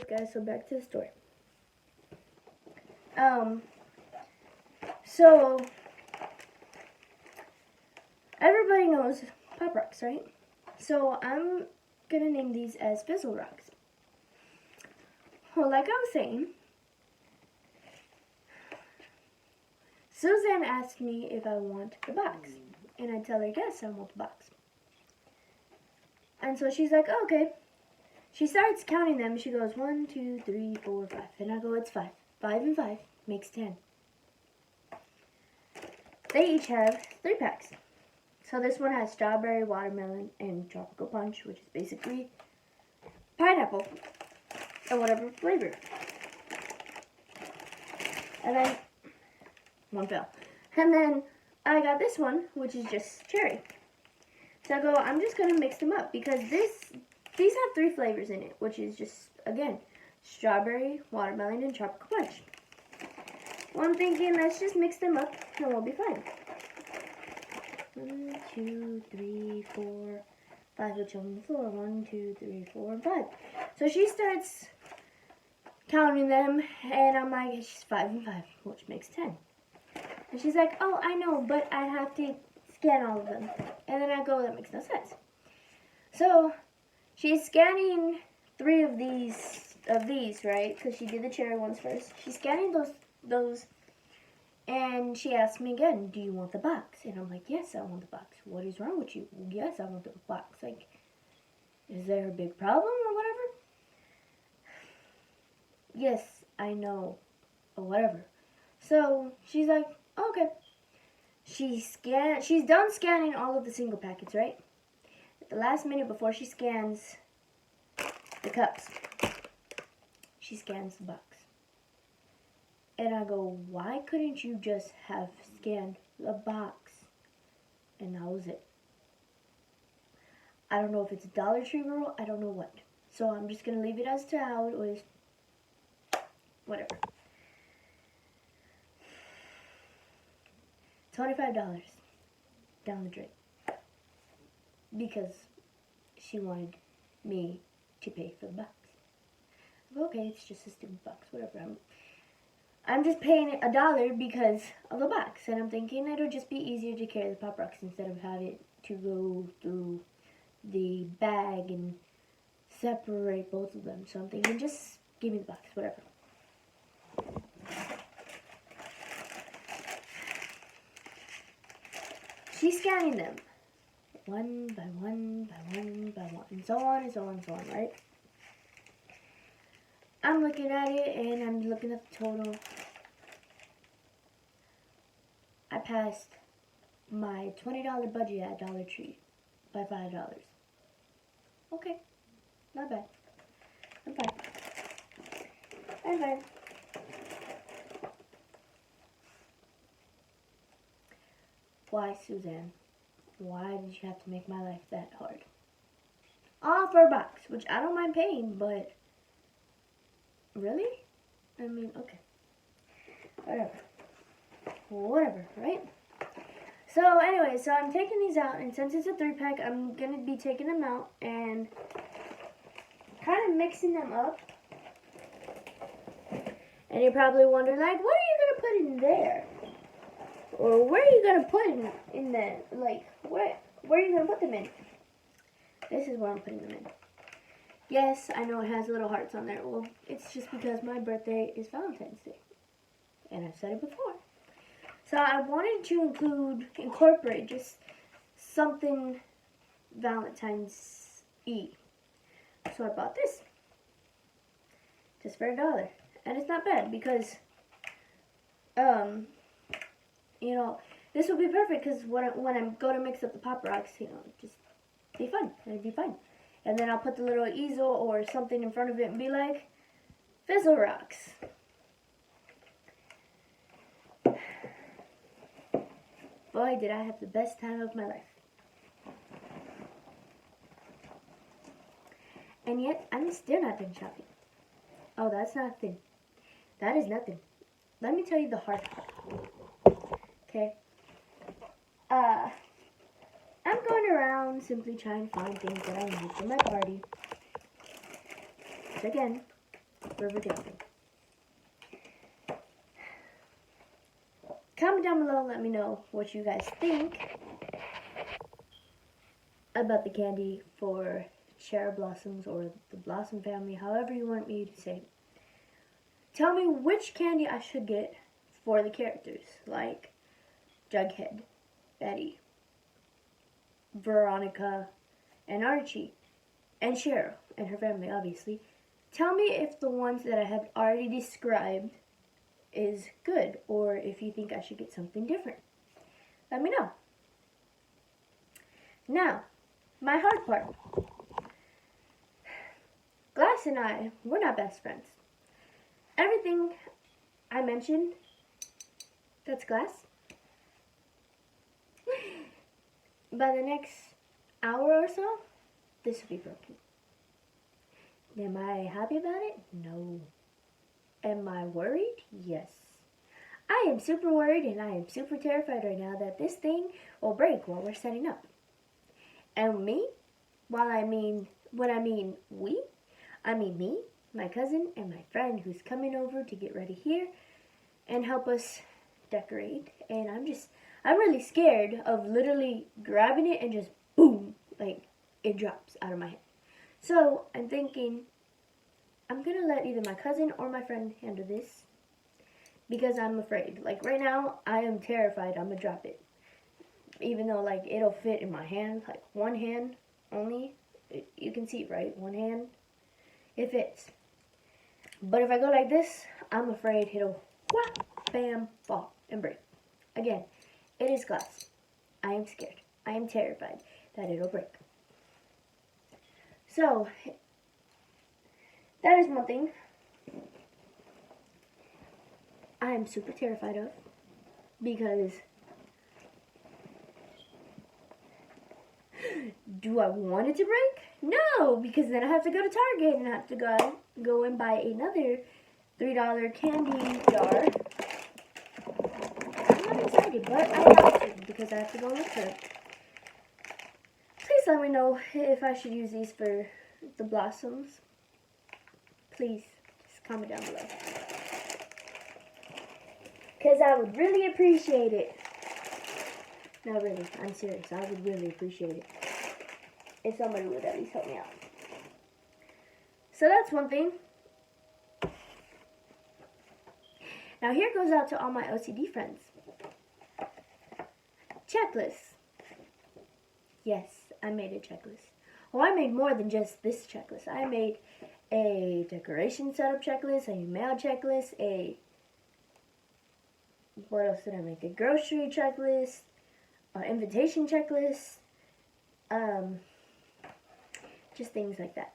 guys, so back to the story. So everybody knows Pop Rocks, right? So I'm gonna name these as Fizzle Rocks. Well, like I was saying, Suzanne asked me if I want the box, and I tell her yes, I want the box. And so she's like, oh, okay. She starts counting them. She goes 1, 2, 3, 4, 5, and I go, it's 5. 5 and 5 makes 10. They each have 3 packs. So this one has strawberry, watermelon, and tropical punch, which is basically pineapple or whatever flavor. And then one fell. And then I got this one, which is just cherry. So I go, I'm just gonna mix them up because these have 3 flavors in it, which is just, again, strawberry, watermelon, and tropical punch. Well, I'm thinking, let's just mix them up and we'll be fine. 1, 2, 3, 4, 5, which on the floor. 1, 2, 3, 4, and 5. So she starts counting them, and I'm like, it's just 5 and 5, which makes 10. And she's like, oh, I know, but I have to scan all of them. And then I go, that makes no sense. So she's scanning 3 of these, right? Because she did the cherry ones first. She's scanning those, and she asked me again, do you want the box? And I'm like, yes, I want the box. What is wrong with you? Yes, I want the box. Like, is there a big problem or whatever? Yes, I know, or whatever. So she's like, okay. She's done scanning all of the single packets, right? At the last minute before she scans the cups, she scans the box. And I go, why couldn't you just have scanned the box? And that was it. I don't know if it's a Dollar Tree rule, I don't know what. So I'm just going to leave it as to how it was. Whatever. $25 down the drain. Because she wanted me to pay for the box. Okay, it's just a stupid box, whatever. I'm just paying $1 because of the box, and I'm thinking it'll just be easier to carry the Pop Rocks instead of having to go through the bag and separate both of them. So I'm thinking, just give me the box, whatever. She's scanning them one by one by one by one, and so on and so on and so on, right? I'm looking at it, and I'm looking at the total. I passed my $20 budget at Dollar Tree by $5. Okay, not bad. I'm fine. I'm fine. Why, Suzanne? Why did you have to make my life that hard? All for a box, which I don't mind paying, but really? I mean, okay. Whatever, right? So anyway, so I'm taking these out, and since it's a 3-pack, I'm going to be taking them out and kind of mixing them up. And you're probably wondering, like, what are you going to put in there? Or where are you going to put in there? Like, where are you going to put them in? This is where I'm putting them in. Yes, I know it has little hearts on there. Well, it's just because my birthday is Valentine's Day. And I've said it before. So I wanted to incorporate just something Valentine's-y. So I bought this. Just for $1. And it's not bad because, you know, this will be perfect because when I go to mix up the Pop Rocks, you know, just be fun. It'll be fun. And then I'll put the little easel or something in front of it and be like, Fizzle Rocks. Boy, did I have the best time of my life. And yet, I'm still not done shopping. Oh, that's nothing. That is nothing. Let me tell you the hard part. Okay? I'm going around simply trying to find things that I need for my party. Which again, River jumping. Comment down below, let me know what you guys think about the candy for Cherry Blossoms or the Blossom family, however you want me to say it. Tell me which candy I should get for the characters, like Jughead, Betty, Veronica, and Archie, and Cheryl and her family, obviously. Tell me if the ones that I have already described is good, or if you think I should get something different. Let me know. Now, my hard part. Glass and I, we're not best friends. Everything I mentioned, that's Glass. By the next hour or so, this will be broken. Am I happy about it? No. Am I worried? Yes. I am super worried and I am super terrified right now that this thing will break while we're setting up. And me, when I mean we, I mean me, my cousin, and my friend who's coming over to get ready here and help us decorate. And I'm really scared of literally grabbing it and just boom, like it drops out of my hand. So I'm thinking I'm going to let either my cousin or my friend handle this because I'm afraid. Like right now, I am terrified I'm going to drop it. Even though like it'll fit in my hand, like one hand only. You can see, right? One hand, it fits. But if I go like this, I'm afraid it'll whap, bam, fall, and break. Again, it is glass. I am scared. I am terrified that it'll break. So, that is one thing I am super terrified of because do I want it to break? No, because then I have to go to Target and I have to go and buy another $3 candy jar. I'm not excited, but I have to because I have to go look for it. Please let me know if I should use these for the blossoms. Please, just comment down below. Because I would really appreciate it. No, really, I'm serious. I would really appreciate it if somebody would at least help me out. So that's one thing. Now here goes out to all my OCD friends. Checklist. Yes, I made a checklist. Well, I made more than just this checklist. I made a decoration setup checklist, a mail checklist, what else did I make? A grocery checklist, an invitation checklist, just things like that.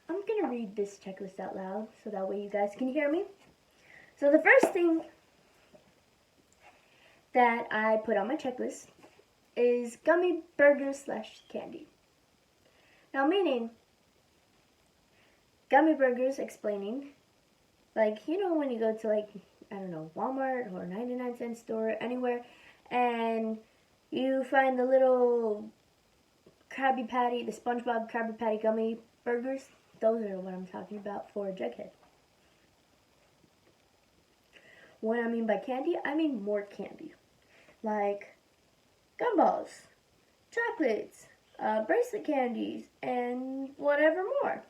I'm going to read this checklist out loud so that way you guys can hear me. So the first thing that I put on my checklist is gummy burgers / candy. Now meaning, gummy burgers explaining, like, you know when you go to like, I don't know, Walmart or 99-cent store, anywhere, and you find the little Krabby Patty, the SpongeBob Krabby Patty gummy burgers. Those are what I'm talking about for Jughead. What I mean by candy, I mean more candy. Like gumballs, chocolates, bracelet candies, and whatever more.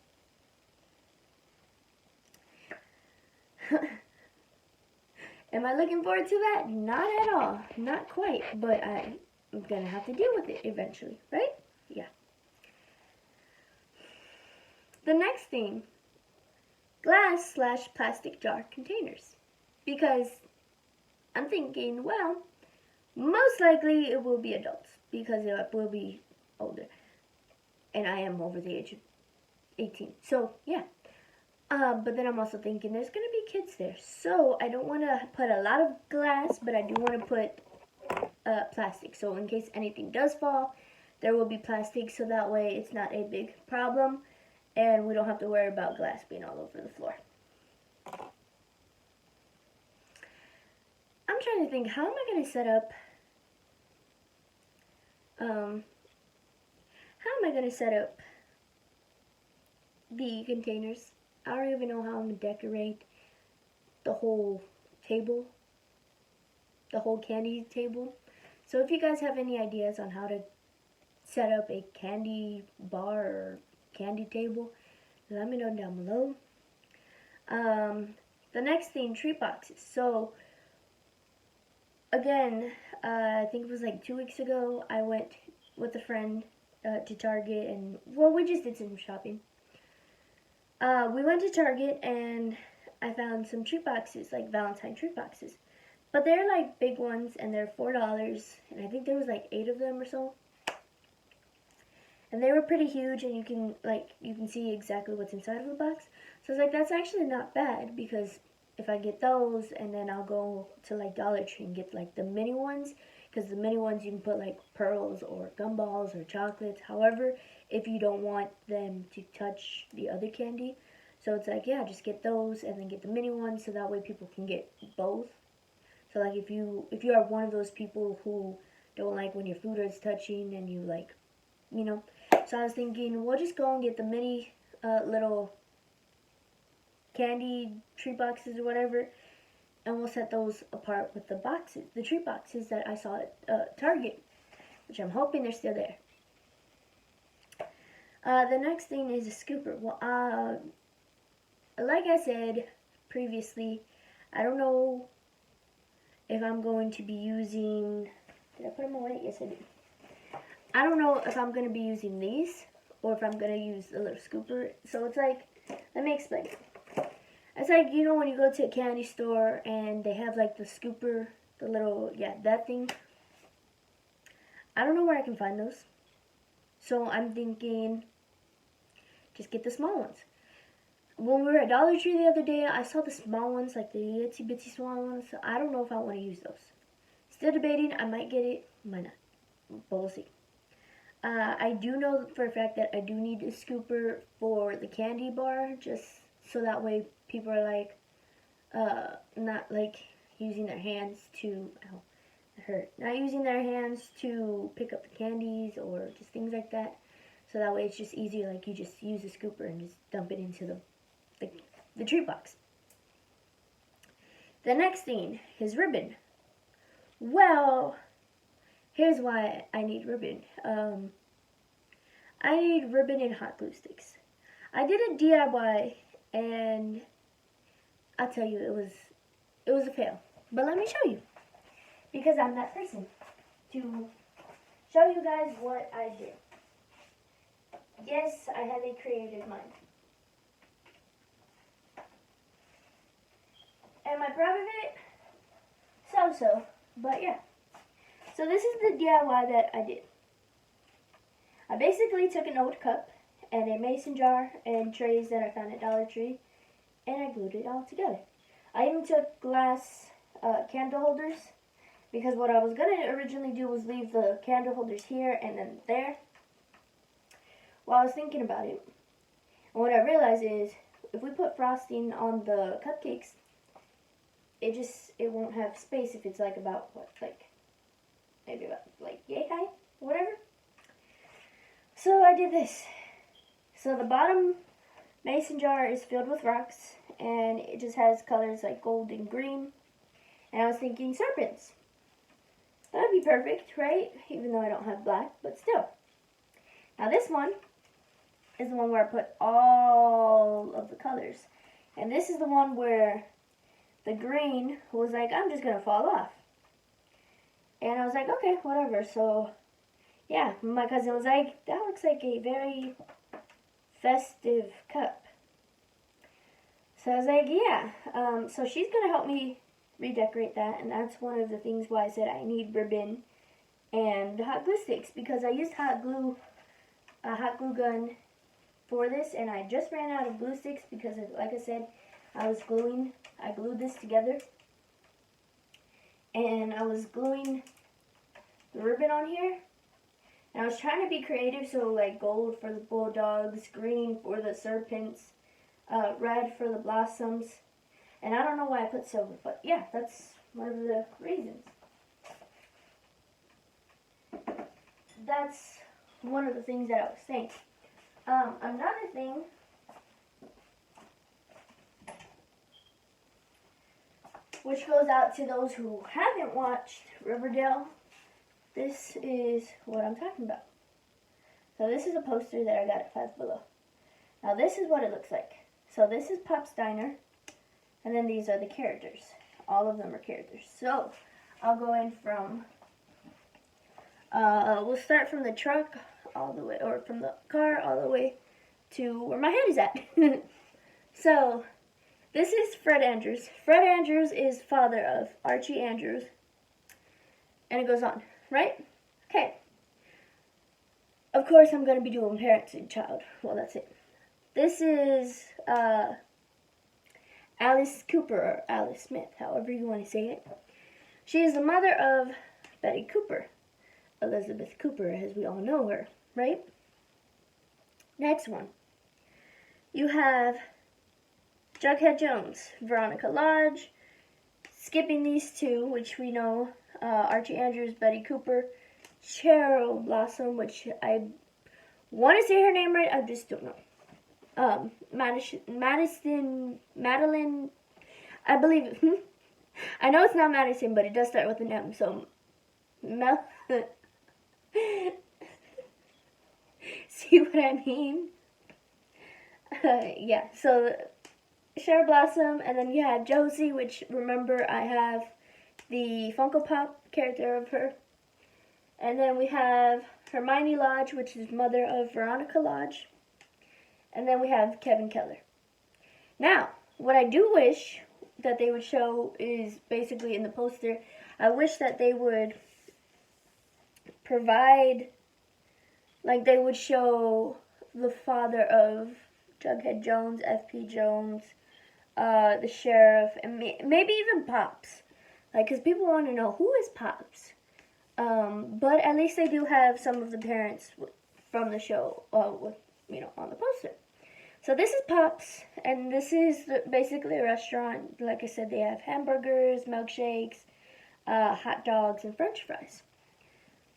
Am I looking forward to that? Not at all. Not quite. But I'm going to have to deal with it eventually, right? Yeah. The next thing, glass / plastic jar containers. Because I'm thinking, well, most likely it will be adults because it will be older. And I am over the age of 18. So, yeah. But then I'm also thinking there's going to be kids there. So, I don't want to put a lot of glass, but I do want to put plastic. So, in case anything does fall, there will be plastic. So, that way it's not a big problem. And we don't have to worry about glass being all over the floor. I'm trying to think, how am I going to set up, the containers. I don't even know how I'm going to decorate the whole table, the whole candy table. So if you guys have any ideas on how to set up a candy bar or candy table, let me know down below. The next thing, treat boxes. So again, I think it was like 2 weeks ago, I went with a friend to Target, and well, we just did some shopping. We went to Target and I found some treat boxes, like Valentine treat boxes. But they're like big ones and they're $4, and I think there was like 8 of them or so. And they were pretty huge, and you can see exactly what's inside of the box. So I was like, that's actually not bad, because if I get those, and then I'll go to like Dollar Tree and get like the mini ones, because the mini ones you can put like pearls or gumballs or chocolates, however, if you don't want them to touch the other candy. So it's like, yeah, just get those and then get the mini ones, so that way people can get both. So like if you are one of those people who don't like when your food is touching and you like, you know. So I was thinking, we'll just go and get the mini little candy treat boxes or whatever, and we'll set those apart with the boxes, the treat boxes that I saw at Target, which I'm hoping they're still there. The next thing is a scooper. Well, like I said previously, I don't know if I'm going to be using, did I put them away? Yes, I did. I don't know if I'm going to be using these or if I'm going to use the little scooper. So it's like, let me explain. It's like, you know, when you go to a candy store and they have like the scooper, the little, yeah, that thing. I don't know where I can find those. So I'm thinking, just get the small ones. When we were at Dollar Tree the other day, I saw the small ones, like the itsy bitsy small ones. So I don't know if I want to use those. Still debating. I might get it, might not. But we'll see. I do know for a fact that I do need a scooper for the candy bar, just so that way people are like, not like using their hands to, ow, it hurt. Not using their hands to pick up the candies or just things like that. So that way it's just easier, like you just use a scooper and just dump it into the treat box. The next thing is ribbon. Well, here's why I need ribbon. I need ribbon and hot glue sticks. I did a DIY, and I'll tell you, it was a fail. But let me show you, because I'm that person to show you guys what I did. Yes, I have a creative mind. Am I proud of it? So, but yeah. So this is the DIY that I did. I basically took an old cup and a mason jar and trays that I found at Dollar Tree, and I glued it all together. I even took glass candle holders, because what I was going to originally do was leave the candle holders here and then there. While I was thinking about it, and what I realized is, if we put frosting on the cupcakes, it won't have space if it's like about, what, like, maybe about, like, yay high, whatever. So I did this. So the bottom mason jar is filled with rocks, and it just has colors like gold and green. And I was thinking serpents. That would be perfect, right? Even though I don't have black, but still. Now this one is the one where I put all of the colors. And this is the one where the green was like, I'm just going to fall off. And I was like, okay, whatever. So, yeah, my cousin was like, that looks like a very festive cup. So I was like, yeah. So she's going to help me redecorate that. And that's one of the things why I said I need ribbon and hot glue sticks. Because I used a hot glue gun for this. And I just ran out of glue sticks because, like I said, I glued this together. And I was gluing the ribbon on here. And I was trying to be creative, so like gold for the bulldogs, green for the serpents, red for the blossoms. And I don't know why I put silver, but yeah, that's one of the reasons. That's one of the things that I was saying. Another thing which goes out to those who haven't watched Riverdale. This is what I'm talking about. So this is a poster that I got at Five Below. Now this is what it looks like. So this is Pop's Diner, and then these are the characters. All of them are characters. So I'll go in from, we'll start from the truck all the way, or from the car all the way to where my head is at. So this is Fred Andrews. Fred Andrews is father of Archie Andrews. And it goes on, right? Okay. Of course, I'm going to be doing parents and child. Well, that's it. This is Alice Cooper, or Alice Smith, however you want to say it. She is the mother of Betty Cooper, Elizabeth Cooper, as we all know her, right? Next one. You have Jughead Jones, Veronica Lodge. Skipping these two, which we know, Archie Andrews, Betty Cooper, Cheryl Blossom, which I want to say her name right, I just don't know. Madeline, I believe, I know it's not Madison, but it does start with an M, so, see what I mean? Yeah, so, Cheryl Blossom, and then you have Josie, which, remember, I have the Funko Pop character of her. And then we have Hermione Lodge, which is mother of Veronica Lodge. And then we have Kevin Keller. Now, what I do wish that they would show is basically in the poster, I wish that they would provide, like they would show the father of Jughead Jones, F.P. Jones, the sheriff, and maybe even Pops. Like, because people want to know, who is Pops? But at least they do have some of the parents from the show, on the poster. So this is Pops, and this is basically a restaurant. Like I said, they have hamburgers, milkshakes, hot dogs, and french fries.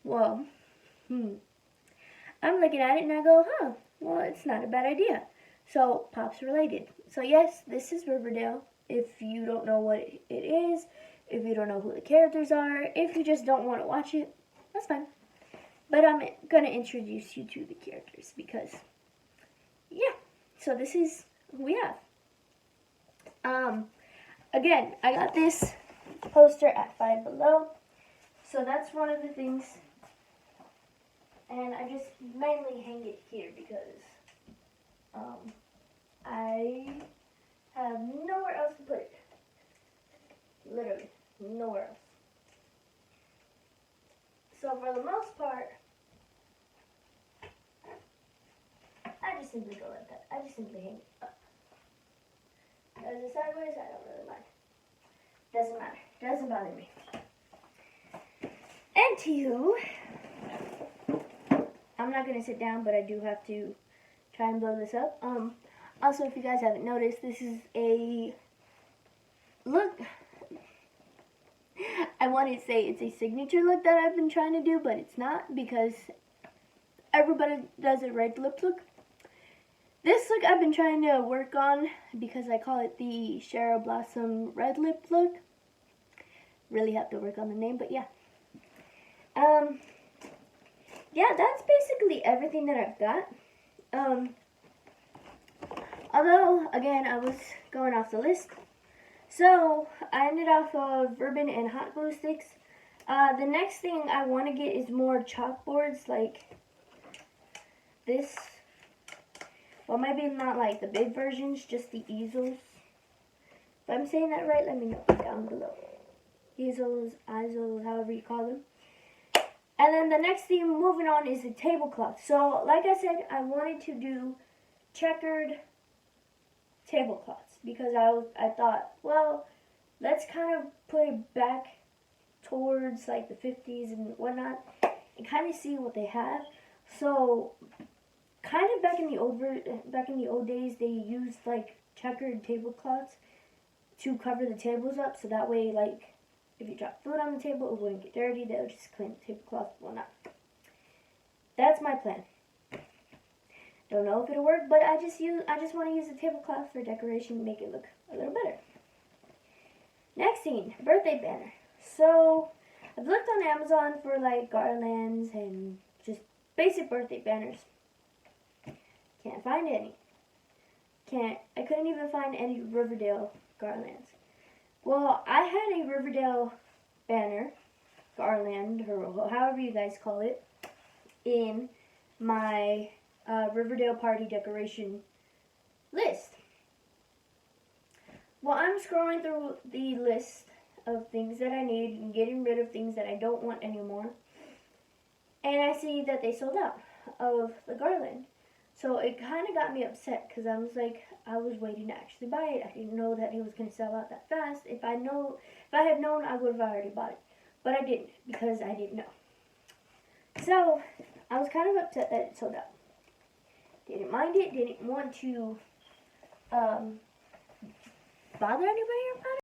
Well, I'm looking at it and I go, well, it's not a bad idea. So, Pops related. So yes, this is Riverdale. If you don't know what it is, if you don't know who the characters are, if you just don't want to watch it, that's fine. But I'm going to introduce you to the characters because, yeah. So this is who we have. Again, I got this poster at Five Below. So that's one of the things. And I just mainly hang it here because I have nowhere else to put it. Literally, nowhere else. So for the most part, I just simply go like that. I just simply hang it up. As it sideways, I don't really mind. Doesn't matter. Doesn't bother me. Anywho, I'm not going to sit down, but I do have to try and blow this up. Also, if you guys haven't noticed, this is a look. I want to say it's a signature look that I've been trying to do, but it's not because everybody does a red lip look. This look I've been trying to work on because I call it the Cheryl Blossom red lip look. Really have to work on the name, but yeah. Yeah, that's basically everything that I've got. Although, again, I was going off the list. So, I ended off of Verbin and hot glue sticks. The next thing I want to get is more chalkboards like this. Well, maybe not like the big versions, just the easels. If I'm saying that right, let me know down below. Easels, ISOs, however you call them. And then the next thing moving on is the tablecloth. So, like I said, I wanted to do checkered tablecloths because I thought, well, let's kind of put it back towards like the 50s and whatnot and kind of see what they have. So, kind of back in the old days, they used like checkered tablecloths to cover the tables up, so that way, like, if you drop food on the table, it wouldn't get dirty. They would just clean the tablecloth and whatnot. That's my plan. Don't know if it'll work, but I just want to use the tablecloth for decoration to make it look a little better. Next thing, birthday banner. So, I've looked on Amazon for like garlands and just basic birthday banners. Can't find any. I couldn't even find any Riverdale garlands. Well, I had a Riverdale banner, garland, or however you guys call it, in my Riverdale party decoration list. Well, I'm scrolling through the list of things that I need and getting rid of things that I don't want anymore. And I see that they sold out of the garland. So it kind of got me upset because I was like, I was waiting to actually buy it. I didn't know that it was going to sell out that fast. If I had known, I would have already bought it. But I didn't because I didn't know. So I was kind of upset that it sold out. Didn't mind it. Didn't want to bother anybody about it.